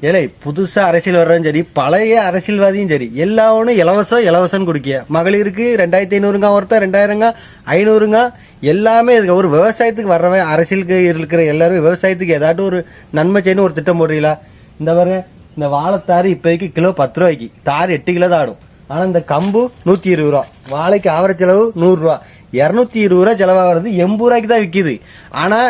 ஏலே புதுசா அரசியல் வர்றதும் சரி பழைய அரசியல்வாதியும் சரி எல்லாவனும் இலவசம் குடிக்க மகளிருக்கு 2500 ஒருத்தர் 2000 500 எல்லாமே இருக்கு. ஒரு விவசாயத்துக்கு வர்றவன் அரசியலுக்கு இருக்கிற எல்லாருமே விவசாயத்துக்கு ஏதாட்டும் ஒரு நன்மை செய்யணும் ஒரு திட்டம் போடுறீங்களா? இந்த பாருங்க, இந்த வாழைத்தாறு இப்போதைக்கு கிலோ 10 ரூபாய்க்கு தாறு 8 கிலோ தான் ஆடும். ஆனா இந்த கம்பு 120 ரூபா, வாழைக்கு ஆவரேஜ் செலவு 100 ரூபா, 220 ரூபா செலவாகிறது 80 ரூபாய்க்கு தான் விற்கிது. ஆனா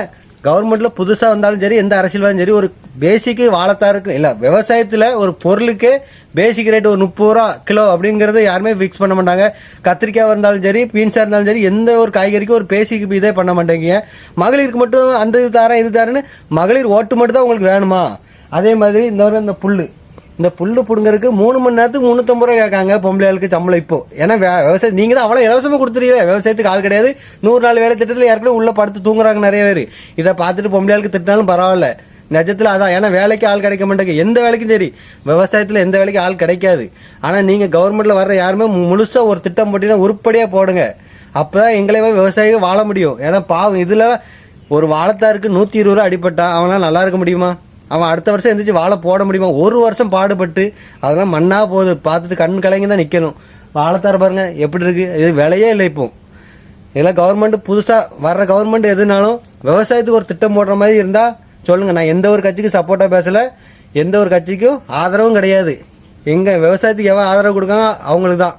கவர்மெண்ட்ல புதுசா வந்தாலும் சரி எந்த அரசியல்வாதியும் சரி ஒரு பேசிக் வாழைத்தாருக்கு இல்ல விவசாயத்துல ஒரு பொருளுக்கு பேசிக் ரேட் ஒரு 30 ரூபா கிலோ அப்படிங்கறது யாருமே பிக்ஸ் பண்ண மாட்டாங்க. கத்திரிக்காய் இருந்தாலும் சரி பீன்ஸா இருந்தாலும் சரி எந்த ஒரு காய்கறிக்கும் ஒரு பேசிக் இதே பண்ண மாட்டேங்க. மகளிருக்கு மட்டும் அந்த இது தரேன் இது தரேன்னு மகளிர் ஓட்டு மட்டும் தான் உங்களுக்கு வேணுமா? அதே மாதிரி இந்த புல்லு புடுங்கிறதுக்கு 3 மணி நேரத்துக்கு 350 ரூபாய் கேட்காங்க பொம்பளைகளுக்கு சம்பளம். இப்போ ஏன்னா விவசாயம் நீங்க தான் அவ்வளவு இலவசமா கொடுத்துறீங்க. விவசாயத்துக்கு ஆள் கிடையாது. 100 நாள் வேலை திட்டத்தில் ஏற்கனவே உள்ள படுத்து தூங்குறாங்க நிறைய பேர். இதை பார்த்துட்டு பொம்பளைகளுக்கு திட்டினாலும் பரவாயில்ல. நிஜத்துல அதான், ஏன்னா வேலைக்கு ஆள் கிடைக்க மாட்டேங்க. எந்த வேலைக்கும் சரி விவசாயத்துல எந்த வேலைக்கும் ஆள் கிடைக்காது. ஆனா நீங்க கவர்மெண்ட்ல வர்ற யாருமே முழுசா ஒரு திட்டம் போட்டீங்கன்னா உருப்படியா போடுங்க. அப்பதான் எங்களையே விவசாயிகள் வாழ முடியும். ஏன்னா பாவம் இதுல ஒரு வாழைத்தாருக்கு 120 ரூபா அடிப்பட்டா அவனால நல்லா இருக்க முடியுமா? அவன் அடுத்த வருஷம் எந்திரிச்சு வாழை போட முடியுமா? ஒரு வருஷம் பாடுபட்டு அதெல்லாம் மண்ணா போகுது. பார்த்துட்டு கண் கலங்கி தான் நிக்கணும். வாழைத்தார பாருங்க எப்படி இருக்கு. இது விலையே இல்லை. இப்போ இதெல்லாம் கவர்மெண்ட் புதுசா வர்ற கவர்மெண்ட் எதுனாலும் விவசாயத்துக்கு ஒரு திட்டம் போடுற மாதிரி இருந்தா சொல்லுங்க. நான் எந்த ஒரு கட்சிக்கும் சப்போர்ட்டா பேசல, எந்த ஒரு கட்சிக்கும் ஆதரவும் கிடையாது. எங்க விவசாயத்துக்கு எவன் ஆதரவு கொடுக்காங்க அவங்களுக்கு தான்.